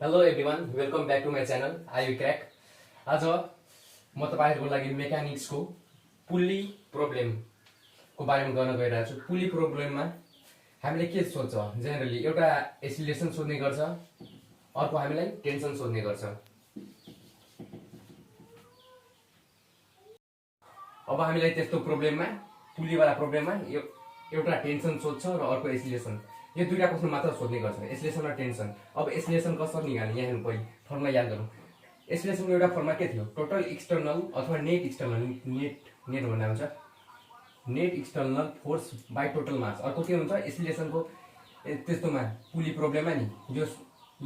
Hello everyone, welcome back to my channel आइवी क्र्याक। आज म तपाईँहरूको लागि मेकानिक्सको पुल्ली प्रब्लमको बारेमा गर्न गइरहेको छु। पुल्ली प्रब्लममा हामीले के सोध्छ, जेनरली एउटा एसिलेसन सोध्ने गर्छ, अर्को हामीलाई टेन्सन सोध्ने गर्छ। अब हामीलाई त्यस्तो प्रब्लममा, पुल्लीवाला प्रब्लममा एउटा टेन्सन सोध्छ र अर्को एसिलेसन, यो दुईटा क्वेसन मात्र सोध्ने गर्छ, एसिलेसन र टेन्सन। अब एसिलेसन कसरी निकाल्ने, यहाँ हेर्नु पहिले फर्मुला याद गरौँ। एसिलेसनको एउटा फर्मुला के थियो, टोटल एक्सटर्नल अथवा नेट एक्सटर्नल, नेट भन्दा हुन्छ net external force by total mass. अर्को के हुन्छ एसिलेसनको, त्यस्तोमा पुल्ली प्रब्लममा नि यो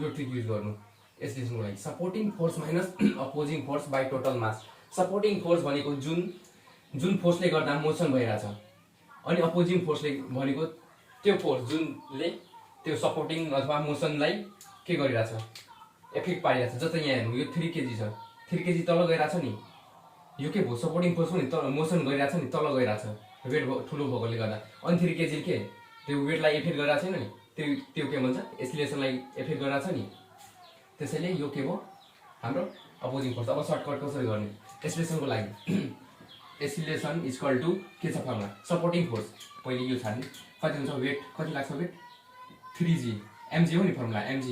ट्रिक युज गर्नु एसिलेसनको लागि। Supporting force minus opposing force by total mass. Supporting force भनेको जुन फोर्सले गर्दा मोसन भइरहेछ, अनि अपोजिङ फोर्सले भनेको त्यो फोर्स जुनले त्यो सपोर्टिङ अथवा मोसनलाई के गरिरहेछ, एफेक्ट पारिरहेछ। जस्तै यहाँ हेर्नु, यो 3 केजी छ, 3 केजी तल गइरहेछ नि, यो के भयो, सपोर्टिङ फोर्स पनि तल मोसन गरिरहेछ नि, तल गइरहेछ वेट ठुलो भएकोले गर्दा। अनि 3 केजी के त्यो वेटलाई एफेक्ट गरिरहेको छैन नि, त्यो के भन्छ एसिलेसनलाई एफेक्ट गरिरहेछ नि। त्यसैले यो के भयो, हाम्रो अपोजिङ फोर्स। अब सर्टकट कसरी गर्ने एसिलेसनको लागि, एसिलेसन इक्वल टु के छ फर्मुला, सपोर्टिङ फोर्स। पहिले यो छाड्ने, कति हुन्छ वेट, कति लाग्छ वेट 3g, mg हो नि फर्मुला, mg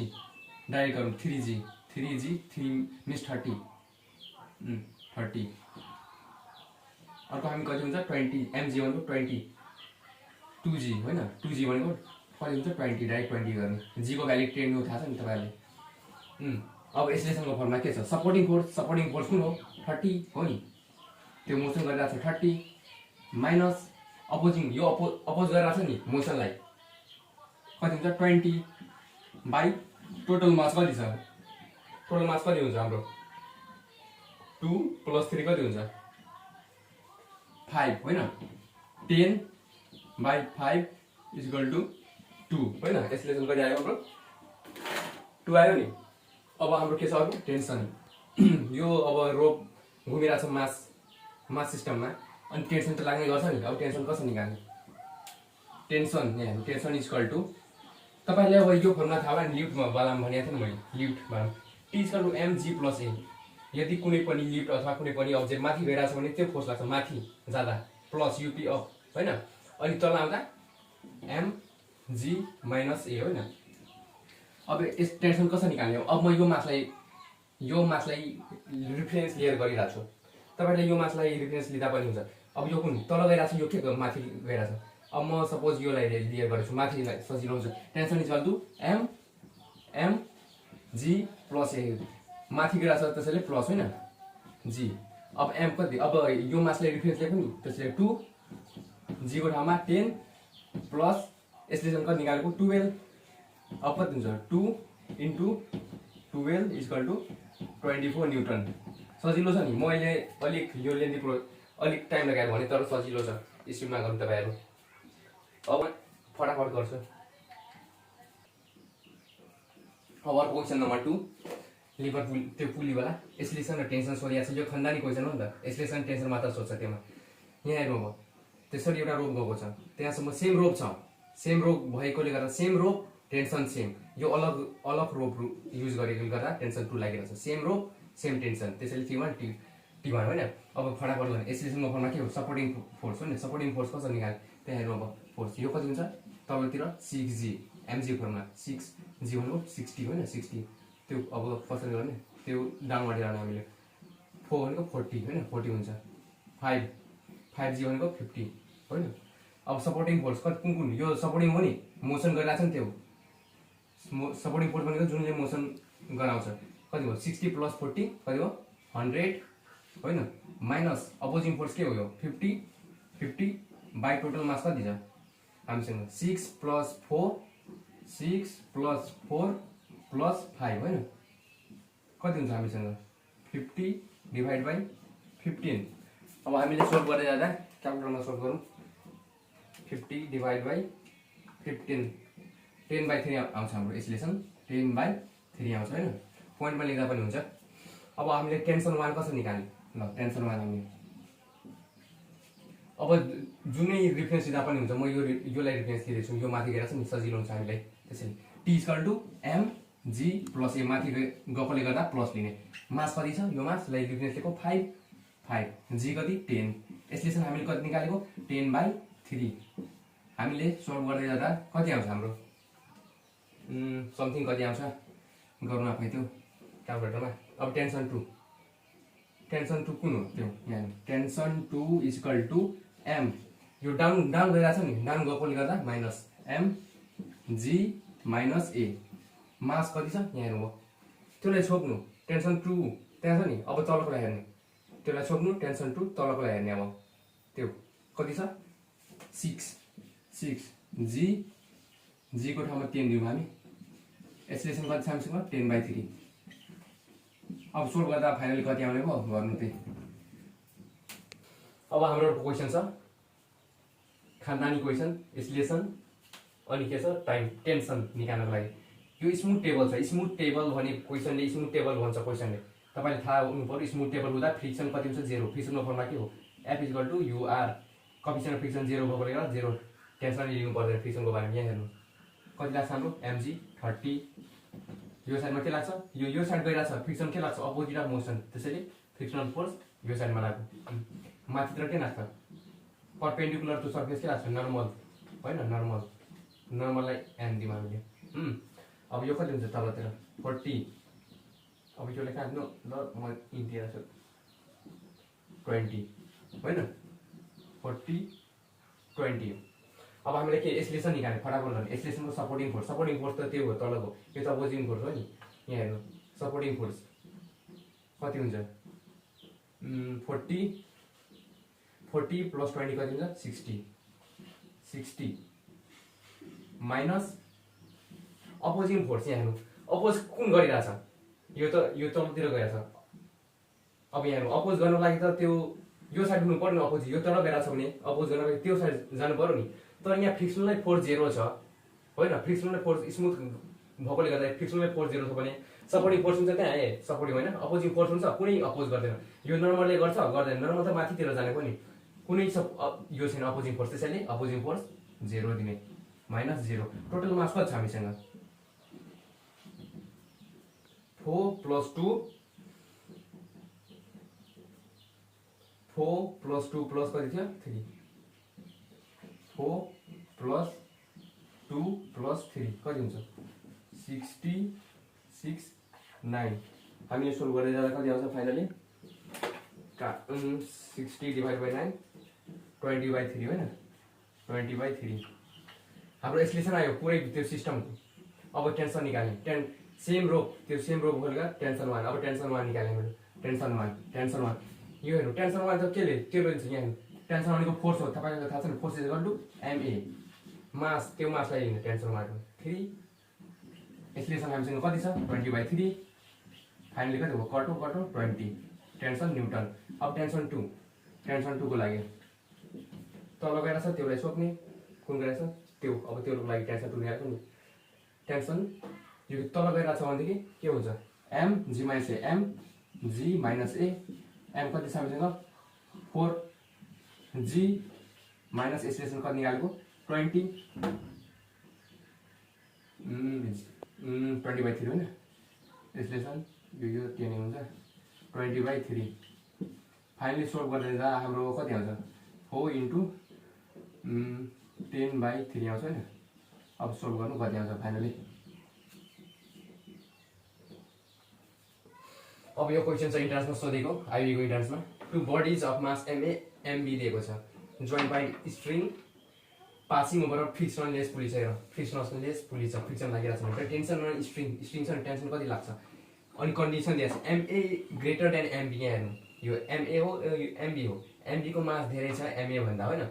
डाइरेक्ट गरौँ 3g 3 मिन्स 30 30। अर्को हामी कति हुन्छ 20, mg भनेको 20, 2g होइन, 2g भनेको कति हुन्छ 20, डाइरेक्ट 20 गर्ने। g को भ्याल्यु 10 हो, थाहा छ नि तपाईँहरूले। अब एसिलेसनको फर्मुला के छ, सपोर्टिङ फोर्स कुन हो 30 हो नि, त्यो मोसन गरिरहेको छ 30 माइनस अपोजिङ, यो अपोज गरिरहेको छ नि मोसनलाई, कति हुन्छ 20 बाई टोटल मास कति छ, टोटल मास कति हुन्छ हाम्रो 2 + 3 कति हुन्छ 5 होइन, 10 बाई 5 = 2 होइन। एसिलेसन कति आयो हाम्रो 2 आयो नि। अब हाम्रो के छ अर्को टेन्सन। यो अब रोप घुमिरहेको छ मास सिस्टममा, अनि टेन्सन त लाग्ने गर्छ नि। अब टेन्सन कसरी निकाल्ने, टेन्सन यहाँ टेन्सन इक्वल टु, तपाईँले अब यो फर्मुला थाहा भयो नि, लिफ्ट बालाम भनेको थिएँ नि मैले, लिफ्ट बालाम T = mg + a। यदि कुनै पनि लिफ्ट अथवा कुनै पनि अब्जेक्ट माथि गइरहेको छ भने त्यो फोर्स लाग्छ माथि जाँदा, प्लस युपी अप होइन, अनि तल आउँदा mg - a होइन। अब यस टेन्सन कसरी निकाल्ने, अब म यो मासलाई रिफरेन्स लिएर गरिरहेको छु, तपाईँले यो मासलाई रिफरेन्स लिँदा पनि हुन्छ। अब यो कुन तल गइरहेको छ, यो के माथि गइरहेको छ। अब म सपोज योलाई लिएर गरेको छु, माथि सजिलो हुन्छ। Tension equal to mg + a, माथि गइरहेको छ त्यसैले प्लस होइन g। अब m कति, अब यो मासलाई रिफरेन्स लिएको नि, त्यसले 2, g को ठाउँमा 10 प्लस एसिलेसन कति निकालेको 12। अब कति हुन्छ 2 × 12 = 24 न्युटन। सजिलो छ नि, मैले अलिक यो लेन्थी अलिक टाइम लगाएर भने, तर सजिलो छ, स्पिडमा गर्नु तपाईँहरू। अब फटाफट गर्छु। अब अर्को क्वेसन नम्बर 2, लिभर त्यो पुल्लीवाला एसिलेसन र टेन्सन सोधिएको छ। यो खन्दानी क्वेसन हो नि त, एसिलेसन टेन्सन मात्र सोध्छ त्यसमा। यहाँ हेर्नु अब त्यसरी एउटा रोप गएको छ, त्यहाँसम्म सेम रोप छ, सेम रोप भएकोले गर्दा सेम रोप टेन्सन सेम। यो अलग रोप युज गरेकोले गर्दा टेन्सन 2 लागिरहेको छ, सेम रोप सेम टेन्सन, त्यसैले T1 T1 होइन। अब फटाफट गर्ने, एसिलेसनको फर्मुला के हो, सपोर्टिङ फोर्स हो नि। सपोर्टिङ फोर्स कसरी निकाल्ने, त्यहाँ हेर्नु अब फोर्स यो कति हुन्छ तलतिर 6g, mg फर्मुला 6g भनेको 60 होइन, 60। त्यो अब कसरी गर्ने, त्यो डाउनवार्ड गर्ने हामीले, 4 भनेको 40 होइन, 40 हुन्छ, 5g भनेको 50 होइन। अब सपोर्टिङ फोर्स कति कुन, यो सपोर्टिङ हो नि, मोसन गरिरहेको छ नि, त्यो सपोर्टिङ फोर्स भनेको जुनले मोसन गराउँछ, कति भयो 60 + 40 कति हो 100 होइन, माइनस अपोजिङ फोर्स के हो यो 50 बाई टोटल मास कति छ हामीसँग 6 + 4 + 5 होइन, कति हुन्छ हामीसँग 50/15। अब हामीले सोल्भ गर्दै जाँदा क्यालकुलेटरमा सोल्भ गरौँ, 50/15 10/3 आउँछ हाम्रो एसिलेसन, 10/3 आउँछ होइन, पोइन्टमा लेख्दा पनि हुन्छ। अब हामीले टेन्सन 1 कसरी निकाल्ने, ल टेन्सन 1 हामीले अब जुनै रिफरेन्स दिँदा पनि हुन्छ। म योलाई रिफरेन्स लिँदैछु, यो माथि गएर छ नि, सजिलो हुन्छ हामीलाई। त्यसैले T = जी प्लस ए माथि गएकोले गर्दा प्लस लिने मास कति छ यो मास लेखेको 5 जी कति 10 एसलेसन हामीले कति निकालेको 10/3 हामीले सोल्भ गर्दै जाँदा कति आउँछ हाम्रो समथिङ कति आउँछ गर्नु आफै त्यो क्यालकुलेटरमा अब टेन्सन 2 कुन हो त्यो यहाँ टेन्सन 2 इक्वल टु m यो डाउन गइरहेछ नि डाउन गएकोले गर्दा minus m g minus a मास कति छ यहाँ हेर्नु त्यसलाई छोप्नु टेन्सन 2 त्यहाँ छ नि अब तलकोलाई हेर्ने त्यसलाई छोप्नु टेन्सन 2 तलकोलाई हेर्ने अब त्यो कति छ 6 जी को ठाउँमा 10 दिउँ हामी एसलेसन कति छ हामीसँग 10/3 अब सोल्भ गर्दा फाइनली कति आउने भयो गर्नु त्यही अब हाम्रो क्वेसन छ खानदानी क्वेसन एसलेसन अनि के छ टाइम टेन्सन निकाल्नको लागि यो स्मुथ टेबल छ स्मुथ टेबल भने क्वेसनले स्मुथ टेबल भन्छ क्वेसनले तपाईले थाहा हुनु पर्यो स्मुथ टेबल हुँदा फ्रिक्सन कति हुन्छ 0 फ्रिक्सनको फर्मुला के हो F equal to UR coefficient friction 0 भएकोले गर्दा 0 टेन्सन लिनु पर्दैन फ्रिक्सनको बारेमा यहाँ हेर्नु कति लाग्छ हाम्रो mg 30 यो साइडमा के लाग्छ यो साइड गइरहेछ फ्रिक्सन के लाग्छ अपोजिट अफ मोसन त्यसैले फ्रिक्सनल फोर्स यो साइडमा लाग्यो माथितिर के लाग्छ परपेन्डिकुलर टु सर्फेस के लाग्छ नर्मल हैन नर्मललाई m दियौँ हामीले अब यो कति हुन्छ तलतिर 40 अब यो लेखा हाल्नु ल म इन्टिएर छु 20 हैन 40 20 अब हामीले के एसलेसन निकाल्ने फटाफट गर्ने एसलेसनको सपोर्टिङ फोर्स त त्यो हो तलको यो त अपोजिङ फोर्स हो नि यहाँ हेर्नु सपोर्टिङ फोर्स कति हुन्छ 40 प्लस 20 कति हुन्छ 60 माइनस अपोजिङ फोर्स यहाँ हेर्नु अपोज कुन गरिरहेछ यो तलतिर गइरहेछ अब यहाँ हेर्नु अपोज गर्नको लागि त त्यो यो साइड हुनु पर्यो अपोज यो तल गइरहेछ भने अपोज गर्नको लागि त्यो साइड जानु पर्यो नि तर यहाँ फ्रिक्सनलै फोर्स 0 छ हैन फ्रिक्सनलै फोर्स स्मुथ भएकोले गर्दा फ्रिक्सनलै फोर्स 0 छ भने सपोर्टिङ फोर्स हुन्छ त्यहाँ सपोर्टिङ होइन अपोजिङ फोर्स हुन्छ कुनै अपोज गर्दैन यो नर्मलले गर्दैन नर्मल त माथितिर जानेको नि कुनै यो छैन अपोजिङ फोर्स त्यसैले अपोजिङ फोर्स 0 दिने माइनस 0 टोटल मास कति छ हामीसँग 4 प्लस 2 प्लस कति थियो 3 4 प्लस 2 प्लस 3 कति हुन्छ 66 9 हामी यो सोल्भ गर्दै जाँदा कति आउँछ फाइनली 60 डिभाइड बाइ 9 20/3 हैन 20/3 हाम्रो एसलेसन आयो पुरै त्यो सिस्टमको अब टेन्सन निकाल्ने सेम रो भएकोले टेन्सन 1 अब टेन्सन 1 निकाल्ने मैले टेन्सन 1 यो हेर्नु टेन्सन 1 त केले त्यो लिन्छ यहाँ टेन्सन भनेको फोर्स हो तपाईलाई थाहा छ नि फोर्स इक्वल टु ma मास त्यो मासलाई लिने टेन्सन 1 3 एसलेसन हामीसँग कति छ 20/3 फाइनली कति हो कटो 20 टेन्सन न्युटन अब टेन्सन 2 को लागि तल गएर छ त्यसलाई सोध्ने कुन गएर छ त्यो अब त्योको लागि टेन्सन 2 निकाल्नु नि टेन्सन यो तल गएर छ भने के हुन्छ m g minus a m g minus a m कति छ हामीसँग 4 g माइनस एसलेसन कति निकालेको 20 20/3 हैन एसलेसन यो 10 हुन्छ 20/3 फाइनली सोल्भ गर्दा जा हाम्रो कति आउँछ 4 इन्टु 10/3 आउँछ हैन अब सोल्भ गर्नु कति आउँछ फाइनली अब यो क्वेसन चाहिँ इन्ट्रान्समा सोधेको आइबीको इन्ट्रान्समा two bodies of mass ma mb दिएको छ joined by string passing over frictionless pulley छ फ्रिक्सनलेस पुली छ फ्रिक्सन लागिरहेको छ भने टेन्सन र स्ट्रिङ छ भने टेन्सन कति लाग्छ अनि कन्डिसन दिएको छ ma ग्रेटर देन mb यहाँ हेर्नु यो ma हो यो mb हो mb को मास धेरै छ ma भन्दा हैन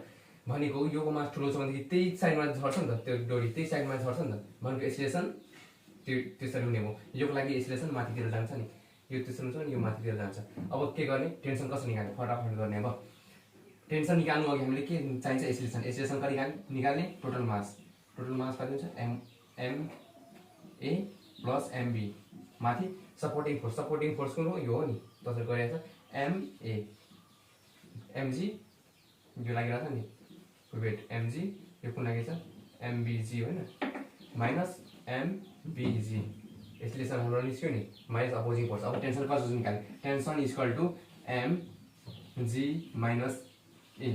भनेको योको मास ठुलो छ भने त्यही साइडमा झर्छ नि त त्यो डोरी त्यही साइडमा झर्छ नि त भनेको एसलेसन त्यो त्यसरी हुने हो योको लागि एसलेसन माथितिर जान्छ नि यो त्यसरी छ नि यो माथितिर जान्छ अब के गर्ने टेन्सन कसरी निकाल्ने फटाफट गर्ने अब टेन्सन निकाल्नु अघि हामीले के चाहिन्छ एसलेसन कति निकाल्ने टोटल मास कति हुन्छ m a प्लस mb माथि सपोर्टिङ फोर्स कुन हो यो हो नि त्यसरी गरिरहेछ m a mg यो लागिरहेछ नि वेट mg यो कुन लागि छ mbg हैन माइनस mbg एक्सिलेसन हाम्रो निस्क्यो नि माइनस अपोजिङ फोर्स। अब टेन्सन कसरी निकाल्ने, tension equal to M G minus A.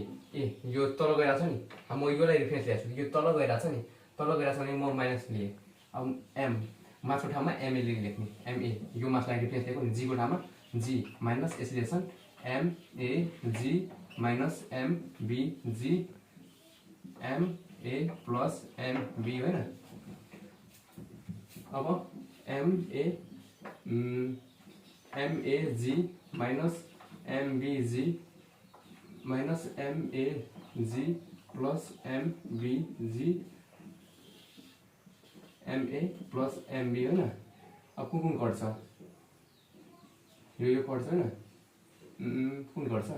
यो तल गइरहेको छ नि, अब म योलाई रिफरेन्स ल्याएको छु, यो तल गइरहेको छ नि, तल गइरहेको छ भने म माइनस लिएँ। अब एम मासको ठाउँमा एमए लेख्ने, एमए यो मासलाई रिफरेन्स लिएको नि, जीको ठाउँमा G minus acceleration MA G minus MB G MA plus MB होइन। अब MA G minus MBG minus MAG plus MBG MA plus MB होइन। अब कुन कट्छ, यो कट्छ होइन, कुन कट्छ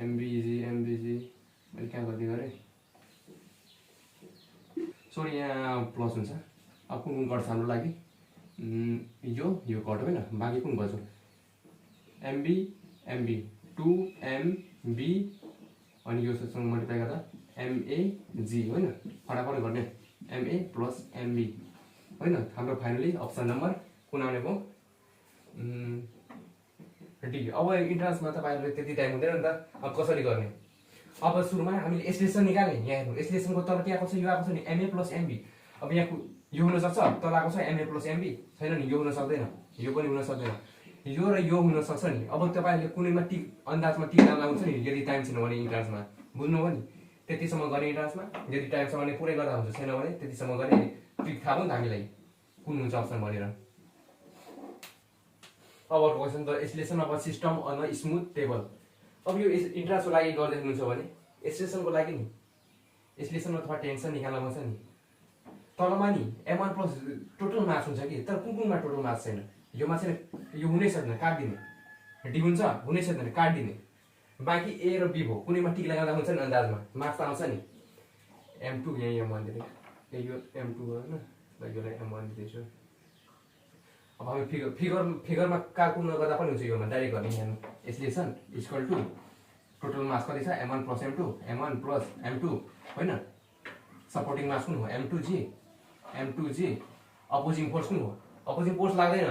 एमबिजी एमबिजी मैले कहाँ गर्दै गरेँ, सरी यहाँ प्लस हुन्छ। अब कुन कट्छ हाम्रो लागि, यो कट होइन, बाँकी कुन गर्छु एमबी एमबी 2MB अनि यो सँग मल्टिप्लाई गर्दा एमएजी होइन, फटाफट गर्ने एमए प्लस एमबी होइन। हाम्रो फाइनली अप्सन नम्बर कुन आउने भयो, डी। अब इन्ट्रान्समा तपाईँहरूले त्यति टाइम हुँदैन नि त, अब कसरी गर्ने। अब सुरुमा हामीले एक्सप्रेसन निकाल्ने, यहाँ हेर्नु एक्सप्रेसनको तल के आएको छ, यो आएको छ नि एमए प्लस एमबी। अब यहाँ यो हुनसक्छ, तल आएको छ एमए प्लस एमबी, छैन नि यो हुन सक्दैन, यो पनि हुन सक्दैन, यो र यो हुन सक्छ नि। अब तपाईँहरूले कुनैमा टिक अन्दाजमा टिक लगाउनु हुन्छ नि, यदि टाइम छैन भने इन्ट्रान्समा, बुझ्नुभयो नि, त्यतिसम्म गर्ने इन्ट्रान्समा, यदि टाइम छ भने पुरै गर्दा हुन्छ, छैन भने त्यतिसम्म गर्ने, टिक थाहा भयो नि त हामीलाई कुन हुन्छ अप्सन भनेर। अब अर्को क्वेसन त expression of system on smooth table. अब यो इन्ट्रान्सको लागि गर्दै हुनुहुन्छ भने एक्सप्रेसनको लागि नि एक्सप्रेसन अथवा टेन्सन निकाल्न मन छ नि, तलमा नि m1 प्लस टोटल मास हुन्छ कि, तर कुनमा टोटल मास छैन, योमा चाहिँ यो हुनै सक्दैन, काटिदिने, डी हुन्छ हुनै सक्दैन, काटिदिने, बाँकी ए र बी भयो, कुनैमा टिक लगाउँदा हुन्छ नि अन्दाजमा मार्क्स त आउँछ नि। m2 यहाँ m1 दिने, यो m2 होइन, यसलाई m1 दिँदैछु। अब हामी फिगरमा क्याल्कुलेट गर्दा पनि हुन्छ, योमा डाइरेक्ट गर्ने, यहाँ expression equal to total mass कति छ m1 प्लस m2 होइन, सपोर्टिङ मास कुन हो m2g अपोजिङ फोर्स कुन हो, अपोजिङ फोर्स लाग्दैन,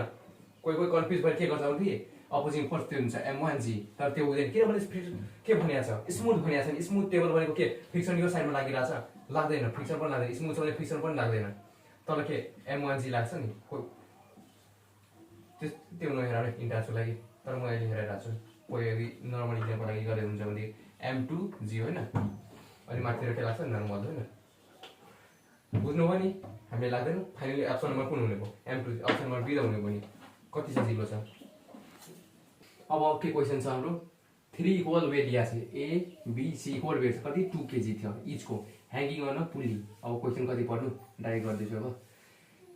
कोही कन्फ्युज भएर के गर्छ भने अपोजिङ फोर्स त्यो हुन्छ m1g, तर त्यो हुँदैन किनभने के भनिएको छ स्मुथ भनिएको छ नि, स्मुथ टेबल भनेको के फ्रिक्सन यो साइडमा लागिरहेछ, लाग्दैन, फ्रिक्सन पनि लाग्दैन, स्मुथ छ भने फ्रिक्सन पनि लाग्दैन, तर के m1g लाग्छ नि, त्यो नहेर इन्ट्रान्सको लागि, तर म अहिले हेरिरहेको छु, कोही यदि नर्मल इक्जामको लागि गरेर हुन्छ भने m2g होइन, अनि माथितिर के लाग्छ नर्मल होइन, बुझ्नुभयो नि, हामीले लाग्दैन। फाइनली अप्सन नम्बर कुन हुने भयो, m2, अप्सन नम्बर बी त हुने भयो नि, कति सजिलो छ। अब के क्वेसन छ हाम्रो, 3 इक्वल वेट दिएको छ, A B C equal weight छ, कति 2 kg थियो इचको, ह्याङ्गिङ गर्न पुली। अब क्वेसन कति पढ्नु, डाइरेक्ट गर्दैछु। अब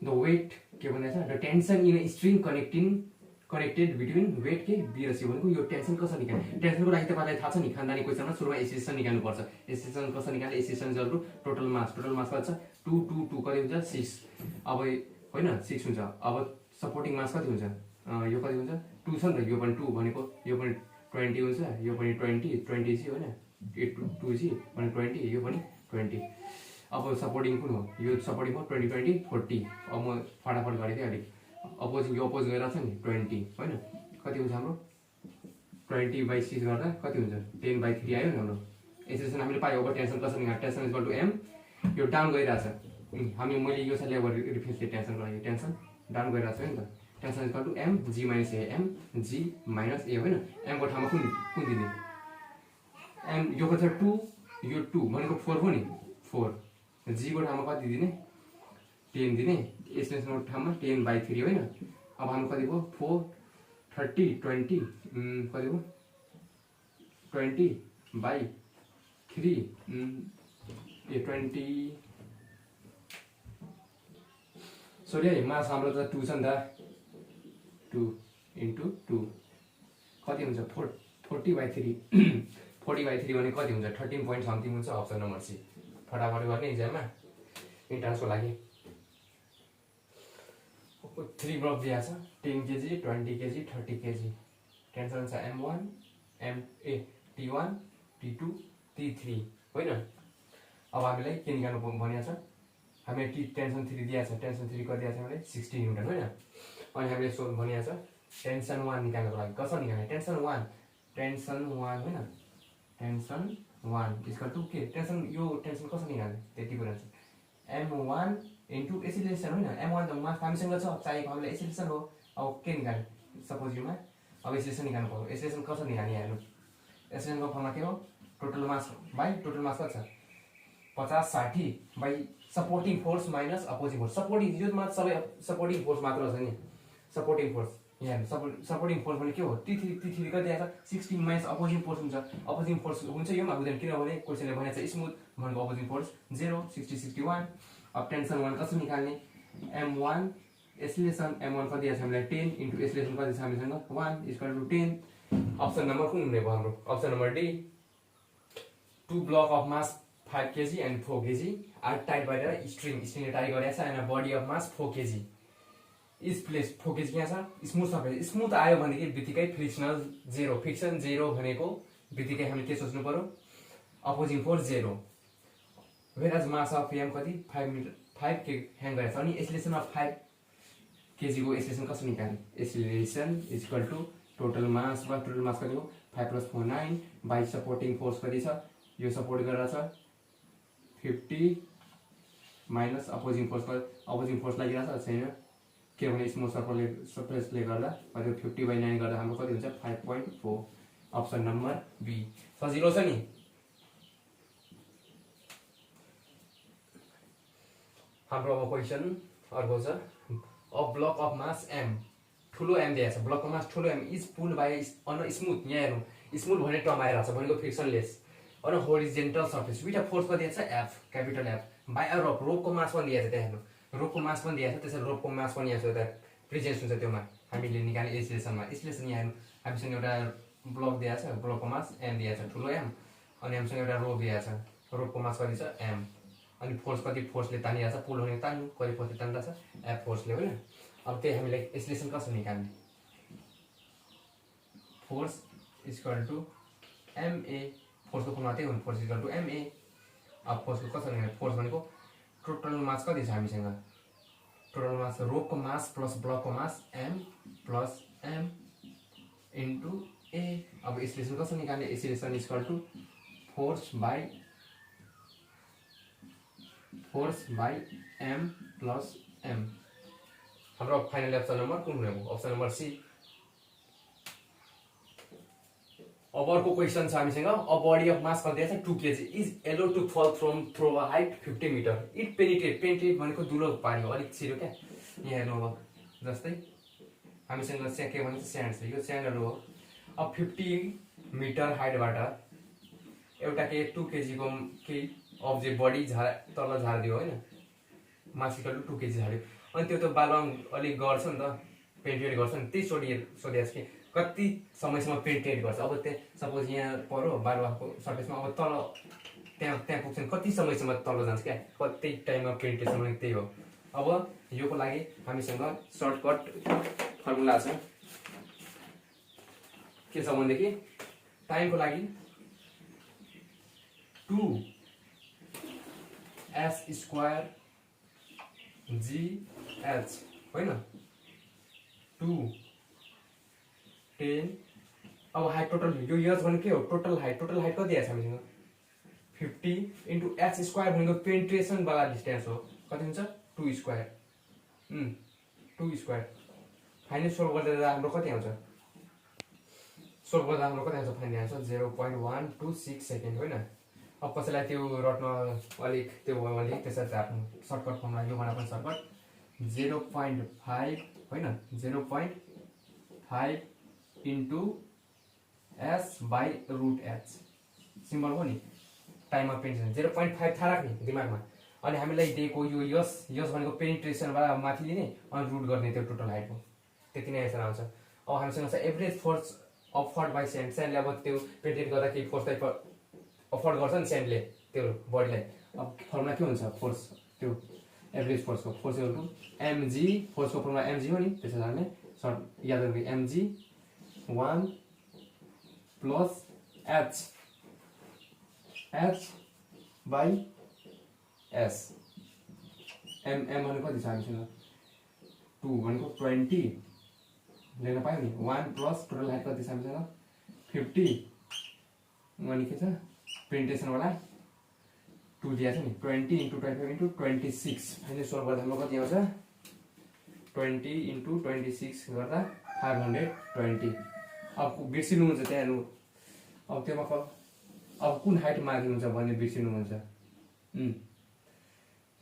द वेट के भनेको छ, the tension in a string connected between weight के बी र सी भनेको यो टेन्सन कसरी निकाल्ने, टेन्सनको लागि तपाईँलाई थाहा छ नि, खानदानी क्वेसनमा सुरुमा एक्सप्रेसन निकाल्नुपर्छ, एक्सप्रेसन कसरी निकाल्ने, expression equal to total mass कति छ 2 2 2 कति हुन्छ 6, अब होइन 6 हुन्छ। अब सपोर्टिङ मास कति हुन्छ, यो कति हुन्छ 2 छ नि त, यो पनि 2 भनेको, यो पनि 20 हुन्छ, यो पनि 20g होइन, 2g पनि 20, यो पनि 20। अब सपोर्टिङ कुन हो, यो सपोर्टिङ हो 20 20 40। अब म फटाफट गरेँ थिएँ अलिक, अपोजिङ यो अपोज गइरहेको छ नि 20 होइन, कति हुन्छ हाम्रो 20/6 गर्दा कति हुन्छ 10/3 आयो नि हाम्रो एक्सप्रेसन हामीले पायो। अब टेन्सन कसरी निकाल्ने, टेन्सन इक्वल टु एम, यो डाउन गइरहेछ, हामी मैले यो साइडले अब रिफरेन्स दिएँ टेन्सनको लागि, टेन्सन डाउन गइरहेको छ नि त, tension equal to M G minus A, M G minus A होइन, एमको ठाउँमा कुन दिने, एम यो कति छ 2, यो 2 भनेको 4 हो नि, 4, जीको ठाउँमा कति दिने 10 दिने, एक्सप्रेसनको ठाउँमा 10/3 होइन। अब हाम्रो कति भयो 4 30 20 कति भयो 20/3 ए 20, सरी है मास हाम्रो त 2 छ नि त, 2 × 2 कति हुन्छ 40/3 40/3 भने कति हुन्छ 13 point समथिङ हुन्छ, अप्सन नम्बर सी। फटाफट गर्ने इक्जाममा इन्ट्रान्सको लागि। 3 ब्लक दिएको छ, 10 kg 20 kg 30 kg, टेन्सन छ m1 t1 t2 t3 होइन। अब हामीलाई के निकाल्नु भनेको छ हामीले टेन्सन 3 दिएको छ, टेन्सन 3 कति दिएको छ हामीले 60 न्युटन होइन। अनि हामीले सोल्भ भनिएको छ टेन्सन 1 निकाल्नको लागि कसरी निकाल्ने, टेन्सन 1 होइन, टेन्सन 1 इक्वल टु के, टेन्सन यो टेन्सन कसरी निकाल्ने त्यति कुरा छ m1 इन्टु एसिलेसन होइन, m1 त मास हामीसँग छ, चाहिएको हामीलाई एसिलेसन हो। अब के निकाल्ने, सपोज युमा अब एसिलेसन निकाल्नु पर्यो, एसिलेसन कसरी निकाल्ने हेर्नु, एसिलेसनको फर्मुला के हो, total mass by total mass कति छ 50 60 by supporting force minus opposing force. Supporting यो मात्र सबै सपोर्टिङ फोर्स मात्र छ नि, सपोर्टिङ फोर्स यहाँ सपोर्टिङ फोर्स भने के हो, T3 कति आएको छ 16 माइनस अपोजिङ फोर्स हुन्छ, अपोजिङ फोर्स हुन्छ यो मा हुँदैन किनभने क्वेसनले भनेको छ स्मुथ भनेको अपोजिङ फोर्स 0 60 61। अब टेन्सन 1 कसरी निकाल्ने, m1 एसिलेसन m1 कति आछ हामीलाई 10 इन्टु एसिलेसन कति छ हामीसँग 1 इक्वल टु 10। अप्सन नम्बर कुन हुने भयो हाम्रो, option number D. 2 block of mass 5 kg and 4 kg are tied by the string tie गरेको छ and a body of mass 4 kg is placed 4 kg यहाँ छ स्मुथ सर्फेस। स्मुथ आयो भनेदेखि बित्तिकै फ्रिक्सनल 0, फ्रिक्सन 0 भनेको बित्तिकै हामीले के सोच्नु पर्यो, अपोजिङ फोर्स 0। वेराज मास अफ m कति 5 के ह्याङ गरेछ अनि एसिलेसन अफ 5 kg को एसिलेसन कसरी निकाल्ने, acceleration equal to total mass वा टोटल मास कति हो 5 + 4 9 बाइ सपोर्टिङ फोर्स कति छ, यो सपोर्ट गरेर छ 50 माइनस अपोजिङ फोर्स लागिरहेको छ छैन किनभने स्मल सरफेसले गर्दा कति 50/9 गर्दा हाम्रो कति हुन्छ 5.4। अप्सन नम्बर बी सजिलो छ नि। हाम्रो अब क्वेसन अर्को छ a block of mass m, ठुलो m दिएको छ, ब्लकको मास ठुलो m is pulled by an smooth, यहाँ हेर्नु स्मुथ भन्ने टर्म आइरहेको छ भनेको frictionless an horizontal surface with force कति छ f capital f by a rope, रोपको मास पनि दिएको छ त्यहाँ हेर्नु, रोपको मास पनि दिएको छ, त्यसैले रोपको मास पनि यहाँ छ प्रेजेन्स हुन्छ त्योमा हामीले निकाल्ने एसिलेसनमा। एसिलेसन यहाँ हेर्नु हामीसँग एउटा ब्लक दिएको छ, ब्लकको मास m दिएको छ ठुलो m अनि हामीसँग एउटा रोप दिएको छ, रोपको मास कति छ m अनि फोर्स कति फोर्सले तानिरहेको छ, पुल भनेको तान्नु कति फोर्सले तानिरहेको छ f फोर्सले होइन। अब त्यही हामीलाई एसिलेसन कसरी निकाल्ने, फोर्स इक्वल टु ma, फोर्सको फर्मुला त्यही हो फोर्स इक्वल टु ma। अब फोर्सको कसरी निकाल्ने, फोर्स भनेको टोटल मास कति छ हामीसँग, टोटल मास रोपको मास प्लस ब्लकको mass m plus m into a। अब एसिलेसन कसरी निकाल्ने, acceleration equal to force by m plus m। हाम्रो फाइनल अप्सन नम्बर कुन हुने भयो, अप्सन नम्बर सी। अब अर्को क्वेसन छ हामीसँग अ बडी अफ मास कति छ 2 kg is allow to fall from throw a height 50 metre it penetrate भनेको दुलो पार्यो अलिक छिटो क्या। यहाँ हेर्नु अब जस्तै हामीसँग के भन्छ स्यान्ड छ, यो स्यान्डहरू हो। अब 50 मिटर हाइटबाट एउटा के 2 kg को केही अब्जेक्ट बडी तल झारिदियो होइन, मास इक्वल टु 2 kg झार्यो अनि त्यो त बालुवा अलिक गर्छ नि त, पेन्ट्रेट गर्छ नि, त्यही सोधिएको छ कि कति समयसम्म पेन्ट्रेट गर्छ। अब त्यहाँ सपोज यहाँ पर्यो बालुवाको सर्फेसमा, अब तल त्यहाँ पुग्छ कति समयसम्म तल जान्छ क्या, कति टाइममा पेन्ट्रेसन त्यही हो। अब योको लागि हामीसँग सर्टकट फर्मुला छ, के छ भनेदेखि टाइमको लागि 2s² gh होइन 2 10। अब हाइट टोटल यो यस भने के हो, टोटल हाइट कति दिएको छ हामीसँग 50 इन्टु h² भनेको पेन्ट्रेसन वाला डिस्टेन्स हो, कति हुन्छ 2²। फाइनल सोल्भ गर्दा हाम्रो कति आउँछ, फाइनल आउँछ 0.126 सेकेन्ड होइन। अब कसैलाई त्यो रट्न अलिक त्यो भयो भने त्यसरी आफ्नो सर्टकट फर्मुला यो भनेको पनि सर्टकट 0.5 होइन 0.5 इन्टु s/√h सिम्बल हो नि टाइममा पेन्ट्रेसन 0.5 थाहा राख्ने दिमागमा। अनि हामीलाई दिएको यो यस भनेको पेनिट्रेसनबाट माथि लिने अनि रुट गर्ने त्यो टोटल हाइटको, त्यति नै एन्सर आउँछ। अब हामीसँग छ एभरेज फोर्स अफर्ड बाई स्यान्डले अब त्यो पेन्ट्रेट गर्दा केही फोर्स अफर्ड गर्छ नि स्यान्डले त्यो बडीलाई। अब फर्मुला के हुन्छ फोर्स, त्यो एभरेज फोर्सको फोर्स इक्वल टु mg, फोर्सको फर्मुला mg हो नि, त्यसो भने सर्ट याद गर्नु mg 1 plus h by s M M भनेको कति छ हामीसँग 2 भनेको 20 लेख्न पायो नि 1 प्लस टोटल हाइट कति छ हामीसँग 50 अनि के छ पेन्टेसनवाला 2 दिएको छ नि 20 × 25 × 26 फाइनल सोल्भ गर्दा हाम्रो कति आउँछ 20 × 26 गर्दा 520 अब बिर्सिनुहुन्छ त्यहाँ हेर्नु अब त्योमा अब कुन हाइट माथि हुन्छ भन्ने बिर्सिनुहुन्छ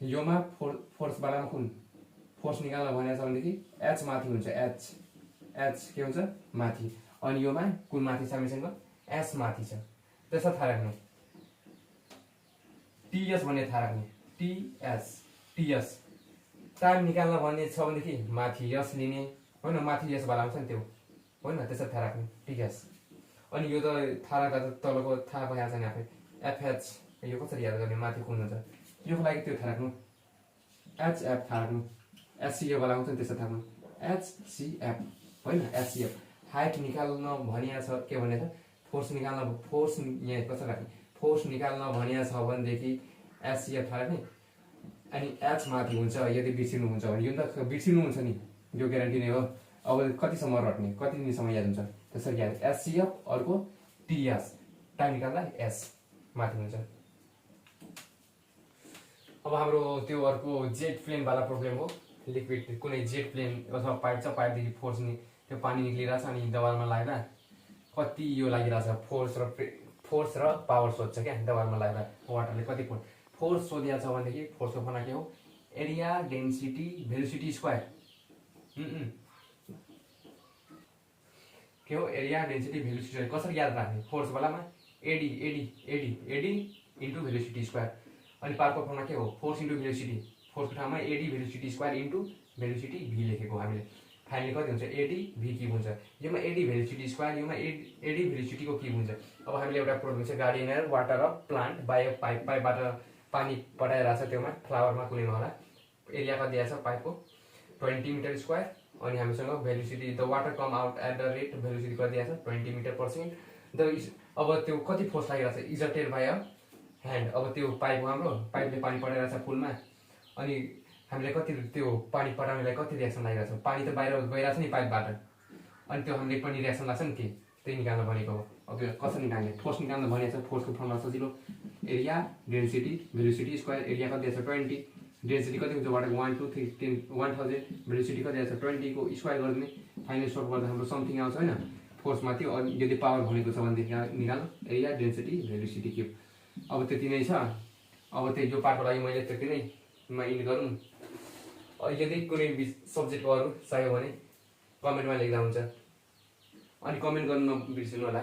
योमा फोर्सवालामा कुन फोर्स निकाल्न भनेको छ भनेदेखि एच माथि हुन्छ एच के हुन्छ माथि अनि योमा कुन माथि छ हामीसँग एस माथि छ त्यसलाई थाहा राख्नु टीएस भन्ने थाहा राख्नु टीएस टाइम निकाल्न भन्ने छ भनेदेखि माथि यस लिने होइन माथि यस वाला हुन्छ नि त्यो होइन त्यसलाई थाहा राख्नु टीएस अनि यो त थाहा राख्दा त तलको थाहा भइहाल्छ नि आफै एफएच यो कसरी याद गर्ने माथि कुन हुन्छ योको लागि त्यो थाहा राख्नु एचएफ थाहा राख्नु एचसिएफ वाला आउँछ नि त्यसो थाहा राख्नु एचसिएफ होइन एचसिएफ हाइट निकाल्न भनिएको छ के भनेको छ फोर्स निकाल्न फोर्स यहाँ कसरी राख्ने फोर्स निकाल्न भनिएको छ भनेदेखि एचसिएफ थाहा राख्ने अनि एच माथि हुन्छ यदि बिर्सिनुहुन्छ भने यो त बिर्सिनुहुन्छ नि यो ग्यारेन्टी नै हो अब कतिसम्म रट्ने कति दिनसम्म याद हुन्छ त्यसरी याद एचसिएफ अर्को टिएस टाइम निकाल्दा एस माथि हुन्छ अब हाम्रो त्यो अर्को जेट प्लेनवाला प्रब्लम हो लिक्विड कुनै जेट प्लेन अथवा पाइप छ पाइपदेखि फोर्स त्यो पानी निक्लिरहेछ अनि दवालमा लाग्दा कति यो लागिरहेछ फोर्स र पावर सोध्छ क्या दवालमा लाग्दा वाटरले कति फोर्स सोधिएको छ भनेदेखि फोर्सको फर्मुला के हो एरिया डेन्सिटी भेलोसिटी स्क्वायर के हो एरिया डेन्सिटी भेलोसिटी कसरी याद राख्ने फोर्स वालामा एडी इन्टु भेलोसिटी स्क्वायर अनि पावरको फर्मुला के हो फोर्स इन्टु भेलोसिटी फोर्सको ठाउँमा AD velocity square into velocity V लेखेको हामीले फाइनली कति हुन्छ एडी भी क्युब हुन्छ योमा एडी भेलोसिटी स्क्वायर योमा एडी भेलोसिटीको क्युब हुन्छ अब हामीले एउटा प्रब्लम छ गार्डनर वाटर अफ प्लान्ट बायो पाइपबाट पानी पठाइरहेछ त्योमा फ्लावरमा कुनैमा होला एरिया कति दिएको छ पाइपको 20 मिटर स्क्वायर अनि हामीसँग velocity the water come out at the rate velocity कति दिएको छ 20 मिटर पर सेकेन्ड अब त्यो कति फोर्स लागिरहेछ इजर्टेड बाय ह्यान्ड अब त्यो पाइप हाम्रो पाइपले पानी पठाइरहेछ फुलमा अनि हामीले कति त्यो पानी पठाउनेलाई कति रियाक्सन लागिरहेछ पानी त बाहिर गइरहेछ नि पाइपबाट अनि त्यो हामीले पनि रियाक्सन लाग्छ नि के त्यही निकाल्न भनेको हो अब कसरी निकाल्ने फोर्स निकाल्न भनेको छ फोर्सको फर्मुला सजिलो area density velocity square area कति दिएको छ 20 डेन्सिटी कति हुन्छ वाटर 1 2 3 10 1000 भेलोसिटी कति दिएको छ 20 को स्क्वायर गरिदिने फाइनल सोल्भ गर्दा हाम्रो समथिङ आउँछ होइन फोर्समा त्यो अनि यदि पावर भनेको छ भनेदेखि निकाल्नु एरिया डेन्सिटी भेलोसिटी क्युब अब त्यति नै छ अब त्यही यो पार्टको लागि मैले त्यति नै इन्ड गरौँ यदि कुनै सब्जेक्टको अरू चाहियो भने कमेन्टमा लेख्दा हुन्छ अनि कमेन्ट गर्नु नबिर्सिनु होला।